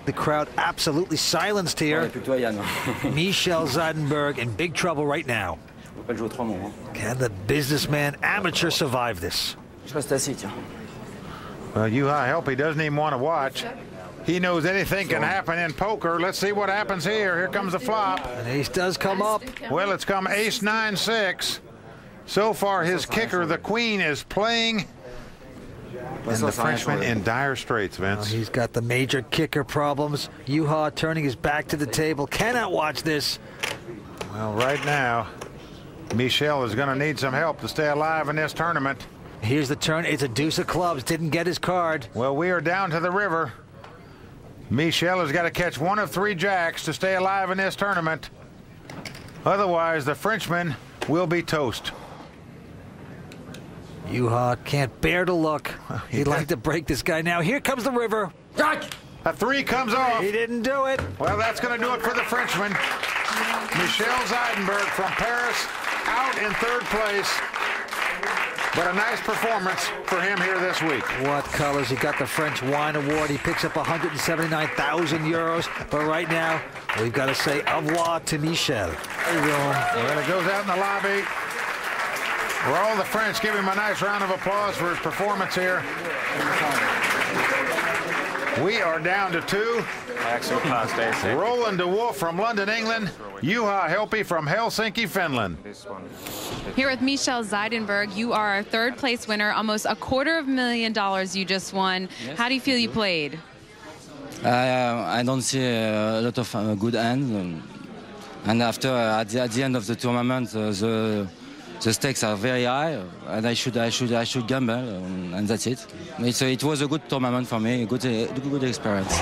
The crowd absolutely silenced here. Michel Zeidenberg in big trouble right now. Can the businessman amateur survive this? Well, Juha Helppi doesn't even want to watch. He knows anything can happen in poker. Let's see what happens here. Here comes the flop. An ace does come up. Well, it's come ace 9-6. So far, his kicker, the queen, is playing. And the Frenchman in dire straits, Vince. Well, he's got the major kicker problems. Juha turning his back to the table. Cannot watch this. Well, right now, Michel is going to need some help to stay alive in this tournament. Here's the turn. It's a deuce of clubs. Didn't get his card. Well, we are down to the river. Michel has got to catch one of 3 jacks to stay alive in this tournament. Otherwise, the Frenchman will be toast. Juha can't bear to look. He'd like to break this guy now. Here comes the river. A 3 comes off. He didn't do it. Well, that's going to do it for the Frenchman. Michel Zeidenberg from Paris out in 3rd place. But a nice performance for him here this week. What colors? He got the French Wine Award. He picks up 179,000 euros. But right now, we've got to say au revoir to Michel. There you go. Well, it goes out in the lobby. For all the French, give him a nice round of applause for his performance here. We are down to 2. Roland de Wolf from London, England. Juha Helppi from Helsinki, Finland. Here with Michel Zeidenberg, you are our 3rd place winner, almost $250,000 you just won. How do you feel you played? I don't see a lot of good hands. And after, at the end of the tournament, the stakes are very high, and I should gamble, and that's it. It was a good tournament for me, a good experience.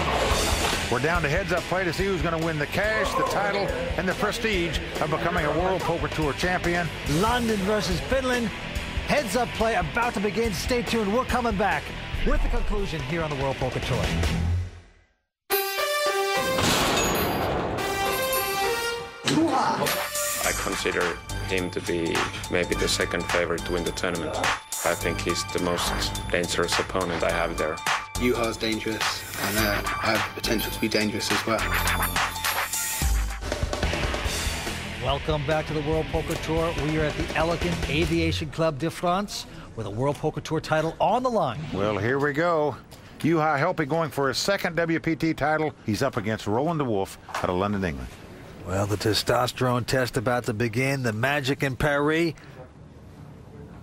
We're down to heads-up play to see who's going to win the cash, the title, and the prestige of becoming a World Poker Tour champion. London versus Finland. Heads-up play about to begin. Stay tuned. We're coming back with the conclusion here on the World Poker Tour. I consider him to be maybe the 2nd favorite to win the tournament. I think he's the most dangerous opponent I have there. Juha's dangerous, and I have potential to be dangerous as well. Welcome back to the World Poker Tour. We are at the Elegant Aviation Club de France with a World Poker Tour title on the line. Well, here we go. Juha Helppi going for his 2nd WPT title. He's up against Roland de Wolf out of London, England. Well, the testosterone test about to begin. The magic in Paris.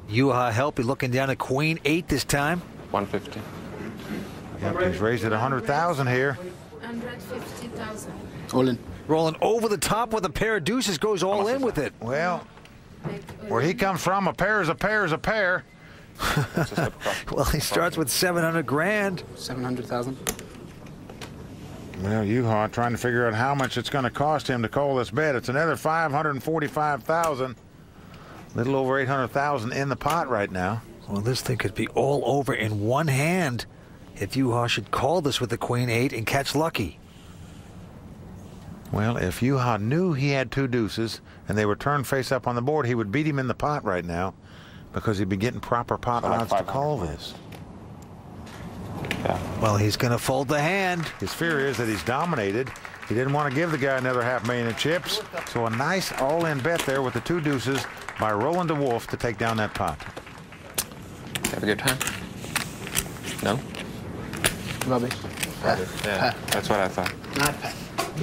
Juha Helppi looking down at Queen 8 this time. 150. Yep, he's raised at 100,000 here. 150,000. All in. Rolling over the top with a pair of deuces, goes all in with it. Well, where he comes from, a pair is a pair is a pair. Well, he starts with 700 grand. 700,000. Well, Juha trying to figure out how much it's going to cost him to call this bet. It's another 545,000. Little over 800,000 in the pot right now. Well, this thing could be all over in one hand if Juha should call this with the Queen 8 and catch lucky. Well, if Juha knew he had 2 deuces and they were turned face up on the board, he would beat him in the pot right now because he'd be getting proper pot odds to call this. Yeah. Well, he's going to fold the hand. His fear is that he's dominated. He didn't want to give the guy another $500,000 in chips. So a nice all-in bet there with the 2 deuces by Roland de Wolf to take down that pot. Have a good time? No? Rubbish. Yeah, that's what I thought. Not bad.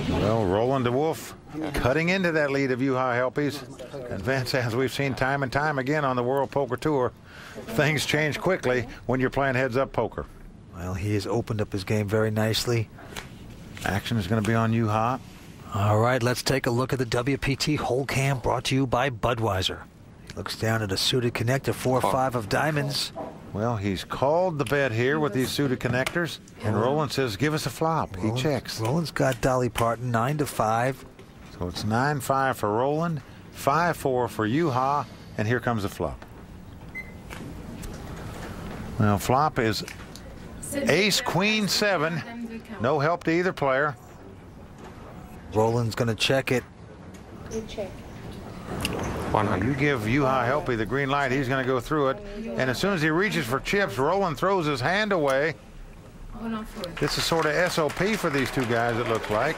Well, Roland de Wolf cutting into that lead of Juha Helppi's. And Vince, as we've seen time and time again on the World Poker Tour, things change quickly when you're playing heads-up poker. Well, he has opened up his game very nicely. Action is going to be on Juha. All right, let's take a look at the WPT Hole Cam brought to you by Budweiser. He looks down at a suited connector, 4-5 of diamonds. Well, he's called the bet here with these suited connectors, and Roland says, give us a flop. He checks. Roland's got Dolly Parton, 9-5. So it's 9-5 for Roland, 5-4 for Juha, and here comes the flop. Well, flop is ace, queen, 7. No help to either player. Roland's going to check it. Good check. 100. You give Juha Helppi the green light, he's going to go through it. And as soon as he reaches for chips, Roland throws his hand away. This is sort of SOP for these two guys, it looks like.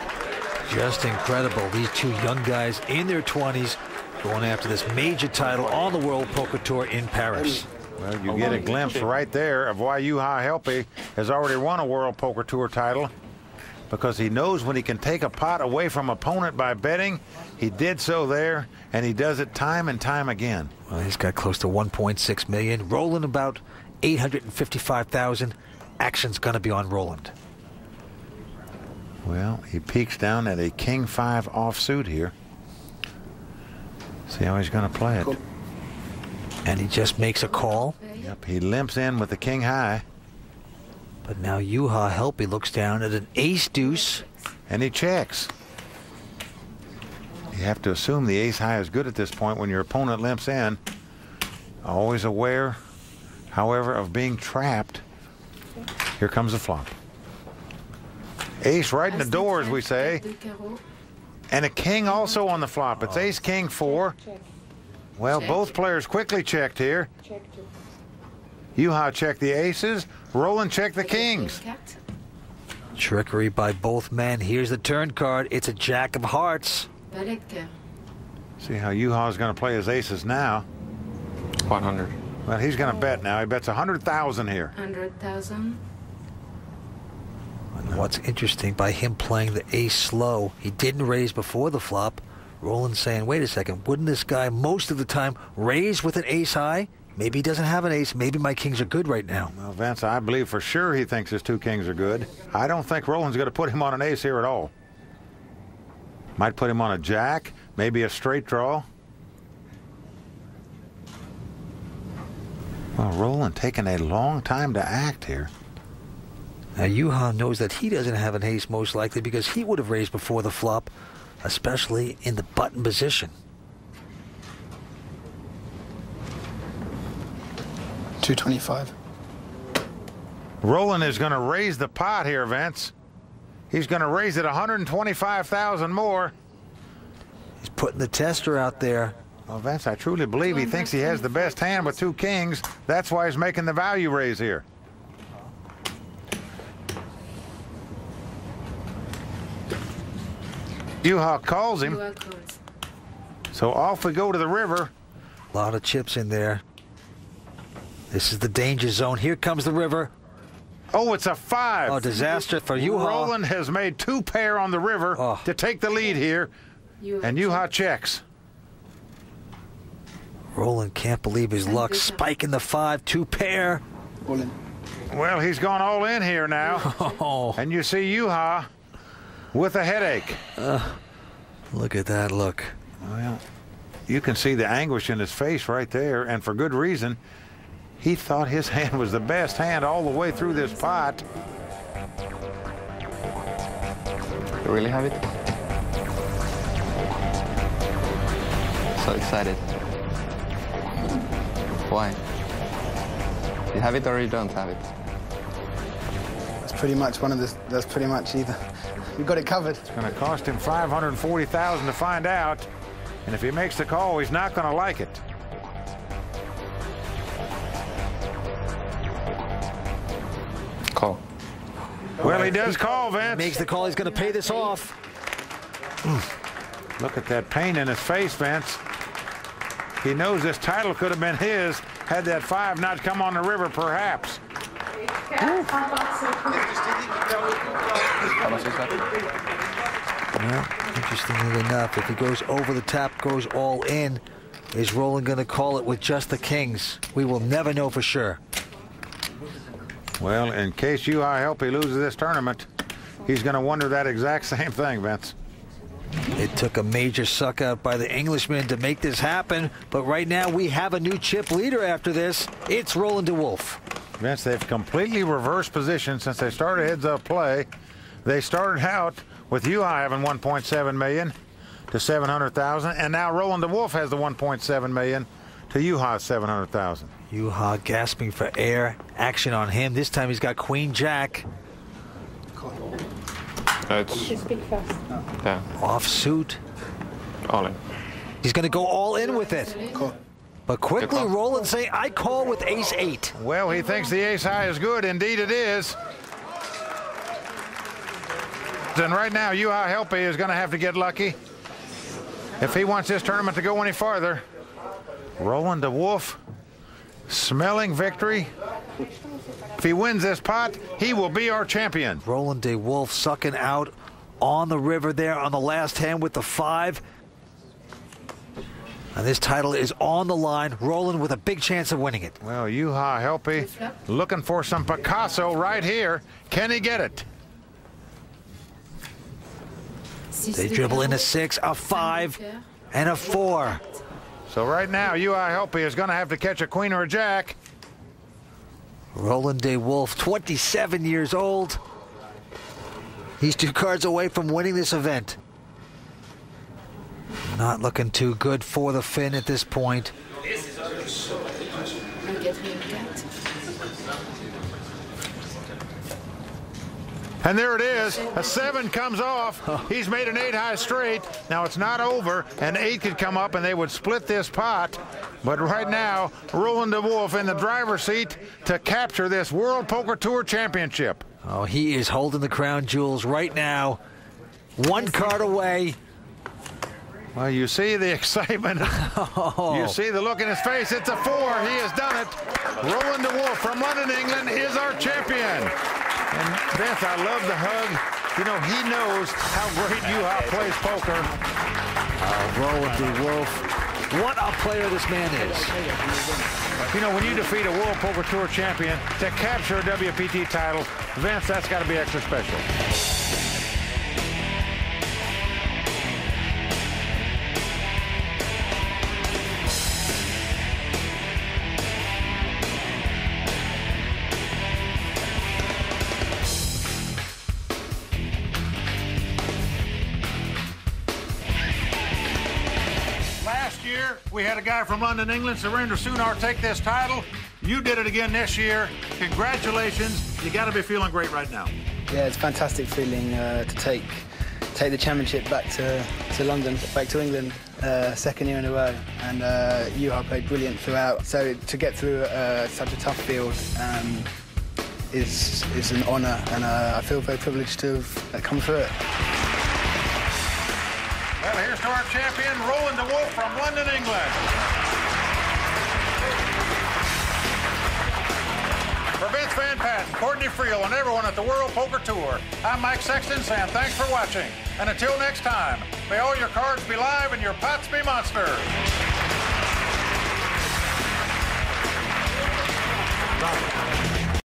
Just incredible. These two young guys in their 20s going after this major title on the World Poker Tour in Paris. Well, you get a glimpse right there of why Juha Helppi has already won a World Poker Tour title, because he knows when he can take a pot away from opponent by betting. He did so there, and he does it time and time again. Well, he's got close to 1.6 million, Roland about 855,000. Action's going to be on Roland. Well, he peeks down at a King 5 offsuit here. See how he's going to play it. And he just makes a call. Yep, he limps in with the King High. But now Juha Helppi looks down at an ace deuce. And he checks. You have to assume the ace high is good at this point when your opponent limps in. Always aware, however, of being trapped. Here comes the flop. Ace right in the door, as we say. And a king also on the flop. It's ace king 4. Well, both players quickly checked here. Juha checked the aces. Roland checked the kings. Trickery by both men. Here's the turn card. It's a jack of hearts. See how Juha's going to play his aces now. 100. Well, he's going to bet now. He bets 100,000 here. 100,000. What's interesting, by him playing the ace slow, he didn't raise before the flop. Roland's saying, wait a second, wouldn't this guy most of the time raise with an ace high? Maybe he doesn't have an ace. Maybe my kings are good right now. Well, Vince, I believe for sure he thinks his two kings are good. I don't think Roland's going to put him on an ace here at all. Might put him on a jack, maybe a straight draw. Well, Roland taking a long time to act here. Now, Juha knows that he doesn't have an ace most likely because he would have raised before the flop, especially in the button position. 225. Roland is going to raise the pot here, Vince. He's going to raise it 125,000 more. He's putting the tester out there. Well, Vince, I truly believe he thinks he has the best hand with two kings. That's why he's making the value raise here. Juha calls him. So off we go to the river. A lot of chips in there. This is the danger zone. Here comes the river. Oh, it's a 5. Oh, disaster for Juha. Roland has made 2 pair on the river to take the lead here. And Juha checks. Roland can't believe his luck. Spiking the 5, 2 pair. All in. Well, he's gone all in here now. Oh. And you see Juha with a headache. Look at that look. Well, you can see the anguish in his face right there, and for good reason. He thought his hand was the best hand all the way through this pot. You really have it? So excited. Why? You have it or you don't have it? That's pretty much that's pretty much either. We got it covered. It's going to cost him $540,000 to find out. And if he makes the call, he's not going to like it. Call. Well, he does call, Vince. Makes the call. He's going to pay this off. Look at that pain in his face, Vince. He knows this title could have been his had that 5 not come on the river, perhaps. Well, interestingly enough, if he goes over the top, goes all in, is Roland going to call it with just the kings? We will never know for sure. Well, in case Juha Helppi loses this tournament, he's going to wonder that exact same thing, Vince. It took a major suck out by the Englishman to make this happen, but right now we have a new chip leader after this. It's Roland de Wolf. Vince, they've completely reversed position since they started heads-up play. They started out with Juha having 1.7 million to 700,000, and now Roland de Wolf has the 1.7 million to Juha's 700,000. Juha gasping for air. Action on him. This time he's got Queen Jack. Yeah. Offsuit. All in. He's going to go all in with it. But quickly, Roland saying, I call with ace 8. Well, he thinks the ace high is good. Indeed it is. And right now, Juha Helppi is going to have to get lucky if he wants this tournament to go any farther. Roland de Wolf, smelling victory. If he wins this pot, he will be our champion. Roland de Wolf sucking out on the river there on the last hand with the 5. And this title is on the line. Roland with a big chance of winning it. Well, Juha Helppi looking for some Picasso right here. Can he get it? They dribble in a 6, a 5, and a 4. So right now, Juha Helppi is going to have to catch a queen or a jack. Roland de Wolf, 27 years old. He's 2 cards away from winning this event. Not looking too good for the Finn at this point. And there it is. A 7 comes off. He's made an 8 high straight. Now it's not over. An 8 could come up and they would split this pot. But right now, Roland de Wolf in the driver's seat to capture this World Poker Tour Championship. Oh, he is holding the crown jewels right now. 1 card away. Well, you see the excitement. You see the look in his face. It's a 4. He has done it. Roland de Wolf from London, England is our champion. And Vince, I love the hug. You know, he knows how great Juha plays poker. Roland de Wolf. What a player this man is. You know, when you defeat a World Poker Tour champion to capture a WPT title, Vince, that's got to be extra special. We had a guy from London, England, Surendra Sunar, take this title. You did it again this year. Congratulations. You got to be feeling great right now. Yeah, it's a fantastic feeling to take the championship back to London, back to England, 2nd year in a row. And Juha played brilliant throughout. So to get through such a tough field is an honour, and I feel very privileged to have come through it. Well, here's to our champion, Roland de Wolf from London, England. For Vince Van Patten, Courtney Friel, and everyone at the World Poker Tour, I'm Mike Sexton saying thanks for watching. And until next time, may all your cards be live and your pots be monster.